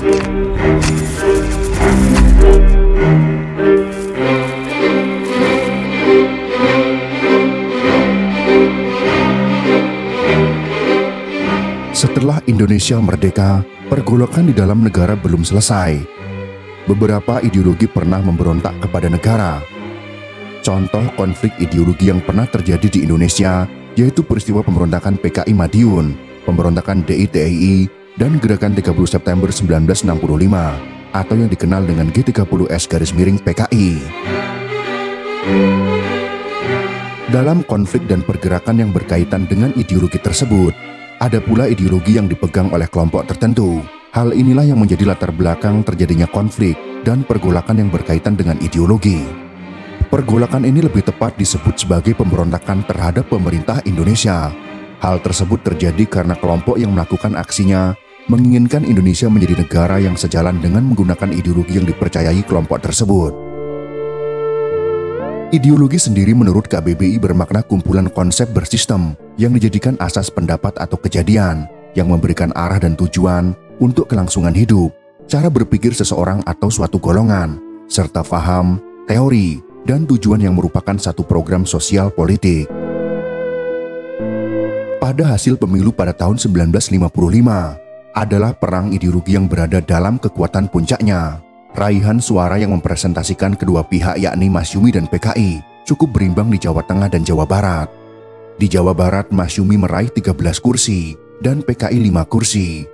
Setelah Indonesia merdeka, pergolakan di dalam negara belum selesai. Beberapa ideologi pernah memberontak kepada negara. Contoh konflik ideologi yang pernah terjadi di Indonesia yaitu peristiwa pemberontakan PKI Madiun, pemberontakan DITII, dan gerakan 30 September 1965 atau yang dikenal dengan G30S_PKI. Dalam konflik dan pergerakan yang berkaitan dengan ideologi tersebut, ada pula ideologi yang dipegang oleh kelompok tertentu. Hal inilah yang menjadi latar belakang terjadinya konflik dan pergolakan yang berkaitan dengan ideologi. Pergolakan ini lebih tepat disebut sebagai pemberontakan terhadap pemerintah Indonesia. Hal tersebut terjadi karena kelompok yang melakukan aksinya menginginkan Indonesia menjadi negara yang sejalan dengan menggunakan ideologi yang dipercayai kelompok tersebut. Ideologi sendiri menurut KBBI bermakna kumpulan konsep bersistem yang dijadikan asas pendapat atau kejadian yang memberikan arah dan tujuan untuk kelangsungan hidup, cara berpikir seseorang atau suatu golongan, serta paham, teori, dan tujuan yang merupakan satu program sosial politik. Pada hasil pemilu pada tahun 1955 adalah perang ideologi yang berada dalam kekuatan puncaknya. Raihan suara yang mempresentasikan kedua pihak yakni Masyumi dan PKI cukup berimbang di Jawa Tengah dan Jawa Barat. Di Jawa Barat, Masyumi meraih 13 kursi dan PKI 5 kursi.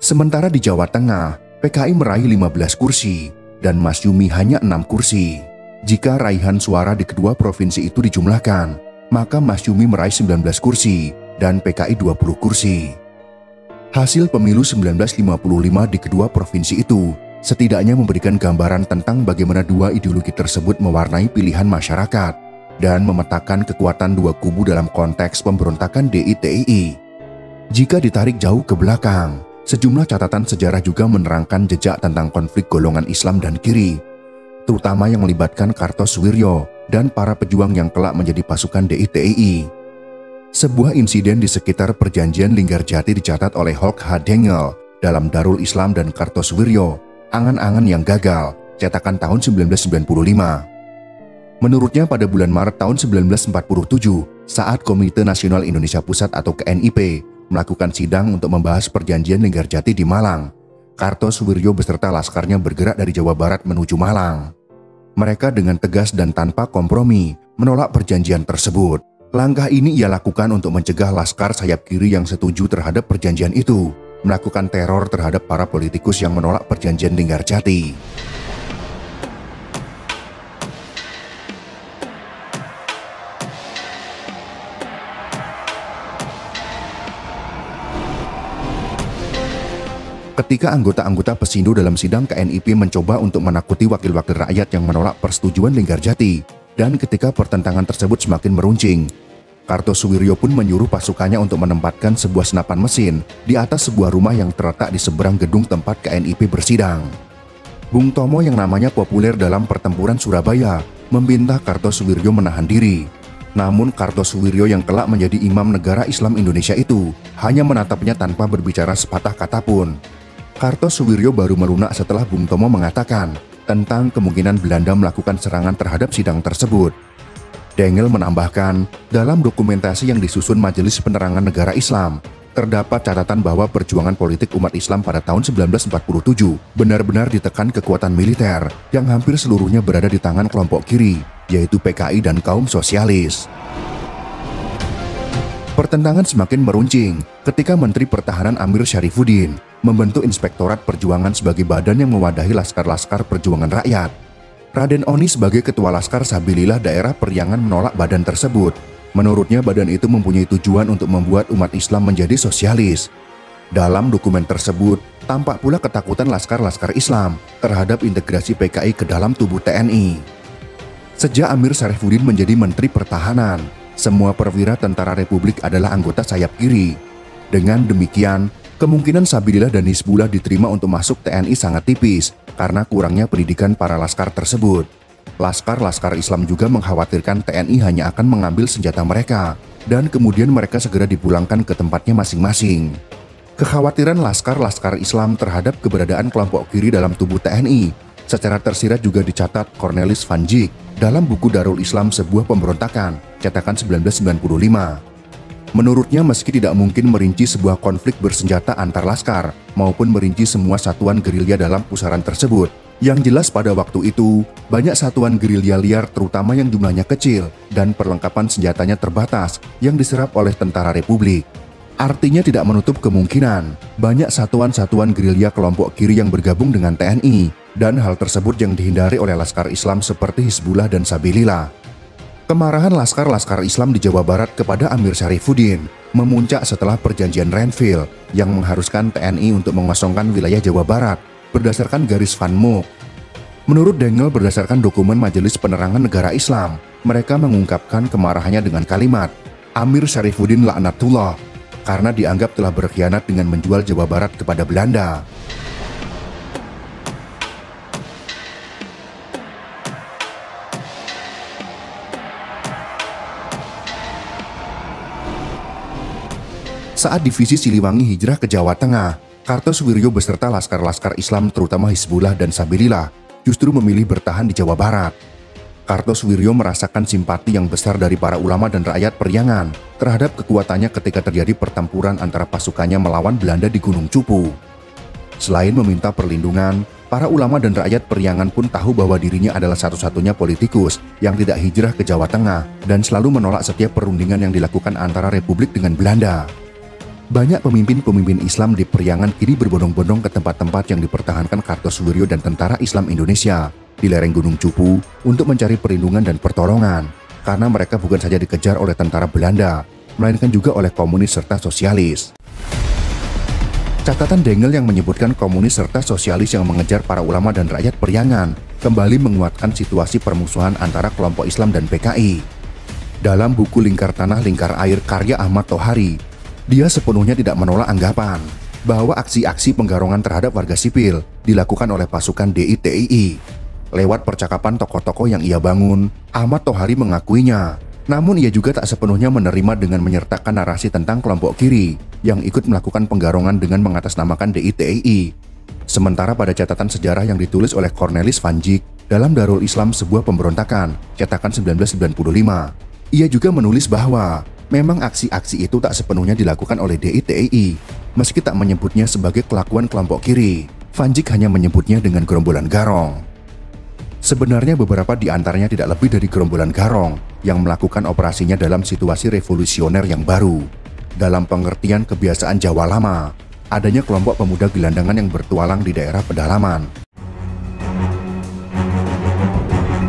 Sementara di Jawa Tengah, PKI meraih 15 kursi dan Masyumi hanya 6 kursi. Jika raihan suara di kedua provinsi itu dijumlahkan, maka Masyumi meraih 19 kursi dan PKI 20 kursi. Hasil pemilu 1955 di kedua provinsi itu setidaknya memberikan gambaran tentang bagaimana dua ideologi tersebut mewarnai pilihan masyarakat dan memetakan kekuatan dua kubu dalam konteks pemberontakan DITII. Jika ditarik jauh ke belakang, sejumlah catatan sejarah juga menerangkan jejak tentang konflik golongan Islam dan kiri, terutama yang melibatkan Kartosoewirjo dan para pejuang yang kelak menjadi pasukan DITII. Sebuah insiden di sekitar perjanjian Linggarjati dicatat oleh Holk H. Dengel dalam Darul Islam dan Kartosoewirjo, Angan-angan yang gagal, cetakan tahun 1995. Menurutnya pada bulan Maret tahun 1947, saat Komite Nasional Indonesia Pusat atau KNIP melakukan sidang untuk membahas perjanjian Linggarjati di Malang, Kartosoewirjo beserta laskarnya bergerak dari Jawa Barat menuju Malang. Mereka dengan tegas dan tanpa kompromi menolak perjanjian tersebut. Langkah ini ia lakukan untuk mencegah laskar sayap kiri yang setuju terhadap perjanjian itu melakukan teror terhadap para politikus yang menolak perjanjian Linggarjati. Ketika anggota-anggota Pesindo dalam sidang KNIP mencoba untuk menakuti wakil-wakil rakyat yang menolak persetujuan Linggarjati, dan ketika pertentangan tersebut semakin meruncing, Kartosoewirjo pun menyuruh pasukannya untuk menempatkan sebuah senapan mesin di atas sebuah rumah yang terletak di seberang gedung tempat KNIP bersidang. Bung Tomo yang namanya populer dalam pertempuran Surabaya meminta Kartosoewirjo menahan diri. Namun Kartosoewirjo yang kelak menjadi imam negara Islam Indonesia itu hanya menatapnya tanpa berbicara sepatah kata pun. Kartosoewirjo baru melunak setelah Bung Tomo mengatakan tentang kemungkinan Belanda melakukan serangan terhadap sidang tersebut. Dengel menambahkan, dalam dokumentasi yang disusun Majelis Penerangan Negara Islam, terdapat catatan bahwa perjuangan politik umat Islam pada tahun 1947 benar-benar ditekan kekuatan militer yang hampir seluruhnya berada di tangan kelompok kiri, yaitu PKI dan kaum sosialis. Pertentangan semakin meruncing ketika Menteri Pertahanan Amir Syarifuddin membentuk Inspektorat Perjuangan sebagai badan yang mewadahi laskar-laskar perjuangan rakyat. Raden Oni sebagai Ketua Laskar Sabilillah daerah Periangan menolak badan tersebut. Menurutnya badan itu mempunyai tujuan untuk membuat umat Islam menjadi sosialis. Dalam dokumen tersebut, tampak pula ketakutan laskar-laskar Islam terhadap integrasi PKI ke dalam tubuh TNI. Sejak Amir Syarifuddin menjadi Menteri Pertahanan, semua perwira tentara Republik adalah anggota sayap kiri. Dengan demikian, kemungkinan Sabilillah dan Hizbullah diterima untuk masuk TNI sangat tipis karena kurangnya pendidikan para laskar tersebut. Laskar-laskar Islam juga mengkhawatirkan TNI hanya akan mengambil senjata mereka dan kemudian mereka segera dipulangkan ke tempatnya masing-masing. Kekhawatiran laskar-laskar Islam terhadap keberadaan kelompok kiri dalam tubuh TNI secara tersirat juga dicatat Cornelis van Dijk dalam buku Darul Islam Sebuah Pemberontakan, cetakan 1995. Menurutnya meski tidak mungkin merinci sebuah konflik bersenjata antar laskar maupun merinci semua satuan gerilya dalam pusaran tersebut, yang jelas pada waktu itu banyak satuan gerilya liar terutama yang jumlahnya kecil dan perlengkapan senjatanya terbatas yang diserap oleh tentara Republik. Artinya tidak menutup kemungkinan banyak satuan-satuan gerilya kelompok kiri yang bergabung dengan TNI, dan hal tersebut yang dihindari oleh laskar Islam seperti Hizbullah dan Sabilillah. Kemarahan laskar-laskar Islam di Jawa Barat kepada Amir Syarifuddin memuncak setelah perjanjian Renville yang mengharuskan TNI untuk mengosongkan wilayah Jawa Barat berdasarkan garis Van Mook. Menurut Dengel, berdasarkan dokumen Majelis Penerangan Negara Islam, mereka mengungkapkan kemarahannya dengan kalimat Amir Syarifuddin laknatullah, karena dianggap telah berkhianat dengan menjual Jawa Barat kepada Belanda. Saat divisi Siliwangi hijrah ke Jawa Tengah, Kartosoewirjo beserta laskar-laskar Islam terutama Hizbullah dan Sabilillah justru memilih bertahan di Jawa Barat. Kartosoewirjo merasakan simpati yang besar dari para ulama dan rakyat Priangan terhadap kekuatannya ketika terjadi pertempuran antara pasukannya melawan Belanda di Gunung Cupu. Selain meminta perlindungan, para ulama dan rakyat Priangan pun tahu bahwa dirinya adalah satu-satunya politikus yang tidak hijrah ke Jawa Tengah dan selalu menolak setiap perundingan yang dilakukan antara Republik dengan Belanda. Banyak pemimpin-pemimpin Islam di Priangan kini berbondong-bondong ke tempat-tempat yang dipertahankan Kartosoewirjo dan tentara Islam Indonesia di lereng Gunung Cupu untuk mencari perlindungan dan pertolongan, karena mereka bukan saja dikejar oleh tentara Belanda, melainkan juga oleh komunis serta sosialis. Catatan Dengel yang menyebutkan komunis serta sosialis yang mengejar para ulama dan rakyat Priangan kembali menguatkan situasi permusuhan antara kelompok Islam dan PKI. Dalam buku Lingkar Tanah Lingkar Air karya Ahmad Tohari, dia sepenuhnya tidak menolak anggapan bahwa aksi-aksi penggarongan terhadap warga sipil dilakukan oleh pasukan DITII. Lewat percakapan tokoh-tokoh yang ia bangun, Ahmad Tohari mengakuinya. Namun ia juga tak sepenuhnya menerima dengan menyertakan narasi tentang kelompok kiri yang ikut melakukan penggarongan dengan mengatasnamakan DITII. Sementara pada catatan sejarah yang ditulis oleh Cornelis van Dijk dalam Darul Islam Sebuah Pemberontakan, cetakan 1995, ia juga menulis bahwa memang aksi-aksi itu tak sepenuhnya dilakukan oleh DITII. Meski tak menyebutnya sebagai kelakuan kelompok kiri, Van Dijk hanya menyebutnya dengan gerombolan garong. Sebenarnya beberapa di antaranya tidak lebih dari gerombolan garong yang melakukan operasinya dalam situasi revolusioner yang baru. Dalam pengertian kebiasaan Jawa lama, adanya kelompok pemuda gelandangan yang bertualang di daerah pedalaman.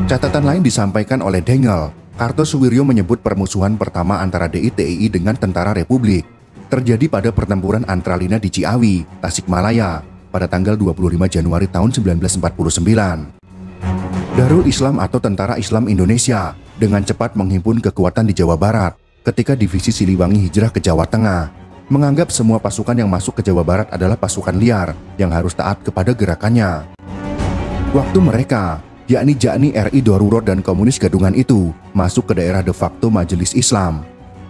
Catatan lain disampaikan oleh Dengel. Kartosoewirjo menyebut permusuhan pertama antara DITII dengan tentara Republik terjadi pada pertempuran Antralina di Ciawi, Tasikmalaya pada tanggal 25 Januari tahun 1949. Darul Islam atau Tentara Islam Indonesia dengan cepat menghimpun kekuatan di Jawa Barat ketika divisi Siliwangi hijrah ke Jawa Tengah, menganggap semua pasukan yang masuk ke Jawa Barat adalah pasukan liar yang harus taat kepada gerakannya. Waktu mereka, yakni Ja'ni RI Darurat dan komunis gadungan itu, masuk ke daerah de facto Majelis Islam,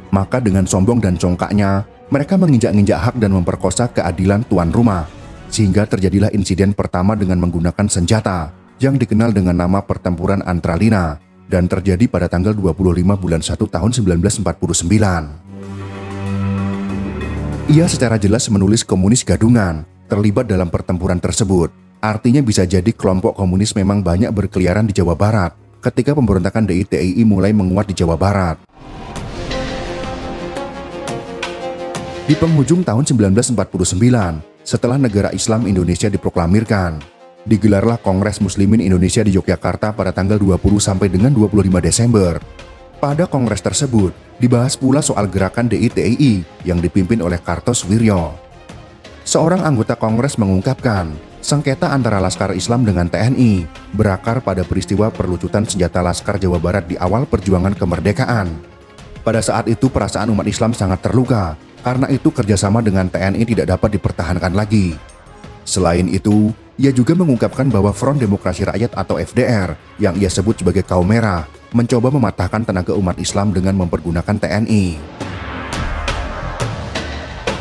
maka dengan sombong dan congkaknya, mereka menginjak-injak hak dan memperkosa keadilan tuan rumah, sehingga terjadilah insiden pertama dengan menggunakan senjata yang dikenal dengan nama Pertempuran Antralina dan terjadi pada tanggal 25 bulan 1 tahun 1949. Ia secara jelas menulis komunis gadungan terlibat dalam pertempuran tersebut. Artinya bisa jadi kelompok komunis memang banyak berkeliaran di Jawa Barat ketika pemberontakan DITII mulai menguat di Jawa Barat. Di penghujung tahun 1949, setelah negara Islam Indonesia diproklamirkan, digelarlah Kongres Muslimin Indonesia di Yogyakarta pada tanggal 20 sampai dengan 25 Desember. Pada kongres tersebut, dibahas pula soal gerakan DITII yang dipimpin oleh Kartosoewirjo. Seorang anggota kongres mengungkapkan, sengketa antara Laskar Islam dengan TNI berakar pada peristiwa perlucutan senjata Laskar Jawa Barat di awal perjuangan kemerdekaan. Pada saat itu perasaan umat Islam sangat terluka, karena itu kerjasama dengan TNI tidak dapat dipertahankan lagi. Selain itu, ia juga mengungkapkan bahwa Front Demokrasi Rakyat atau FDR yang ia sebut sebagai kaum merah mencoba mematahkan tenaga umat Islam dengan mempergunakan TNI.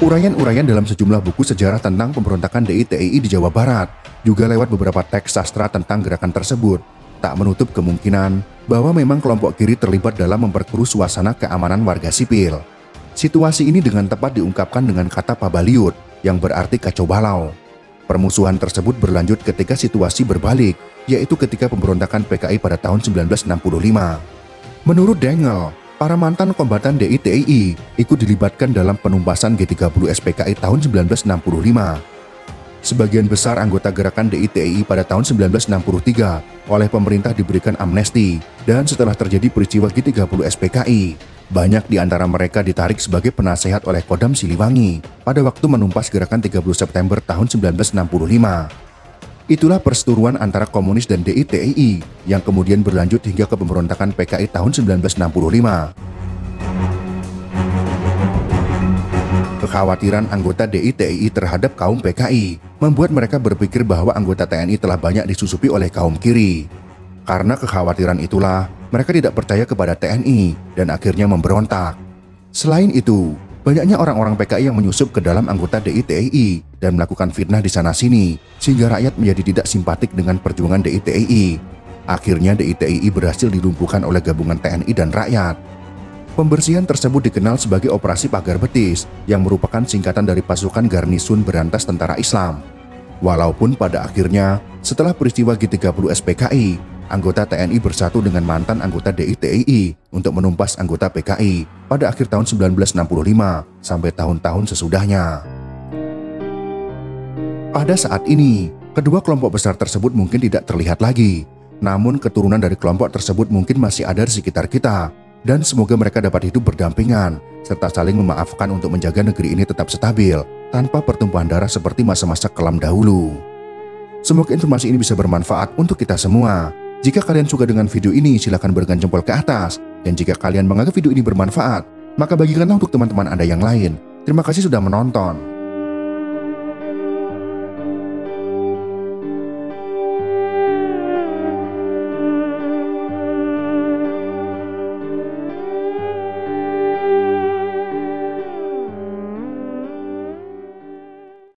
Uraian-uraian dalam sejumlah buku sejarah tentang pemberontakan DITII di Jawa Barat, juga lewat beberapa teks sastra tentang gerakan tersebut, tak menutup kemungkinan bahwa memang kelompok kiri terlibat dalam memperkeruh suasana keamanan warga sipil. Situasi ini dengan tepat diungkapkan dengan kata pabaliut, yang berarti kacau balau. Permusuhan tersebut berlanjut ketika situasi berbalik, yaitu ketika pemberontakan PKI pada tahun 1965. Menurut Dengel, para mantan kombatan DITII ikut dilibatkan dalam penumpasan G30 SPKI tahun 1965. Sebagian besar anggota gerakan DITII pada tahun 1963 oleh pemerintah diberikan amnesti, dan setelah terjadi peristiwa G30 SPKI, banyak di antara mereka ditarik sebagai penasehat oleh Kodam Siliwangi pada waktu menumpas gerakan 30 September tahun 1965. Itulah perseteruan antara komunis dan DITII yang kemudian berlanjut hingga ke pemberontakan PKI tahun 1965. Kekhawatiran anggota DITII terhadap kaum PKI membuat mereka berpikir bahwa anggota TNI telah banyak disusupi oleh kaum kiri. Karena kekhawatiran itulah, mereka tidak percaya kepada TNI dan akhirnya memberontak. Selain itu, banyaknya orang-orang PKI yang menyusup ke dalam anggota DITII dan melakukan fitnah di sana-sini, sehingga rakyat menjadi tidak simpatik dengan perjuangan DITII. Akhirnya DITII berhasil dilumpuhkan oleh gabungan TNI dan rakyat. Pembersihan tersebut dikenal sebagai Operasi Pagar Betis, yang merupakan singkatan dari pasukan Garnisun Berantas Tentara Islam. Walaupun pada akhirnya, setelah peristiwa G30 SPKI, anggota TNI bersatu dengan mantan anggota DITII untuk menumpas anggota PKI pada akhir tahun 1965 sampai tahun-tahun sesudahnya. Pada saat ini, kedua kelompok besar tersebut mungkin tidak terlihat lagi, namun keturunan dari kelompok tersebut mungkin masih ada di sekitar kita, dan semoga mereka dapat hidup berdampingan serta saling memaafkan untuk menjaga negeri ini tetap stabil tanpa pertumpahan darah seperti masa-masa kelam dahulu. Semoga informasi ini bisa bermanfaat untuk kita semua. Jika kalian suka dengan video ini, silakan berikan jempol ke atas. Dan jika kalian menganggap video ini bermanfaat, maka bagikanlah untuk teman-teman Anda yang lain. Terima kasih sudah menonton.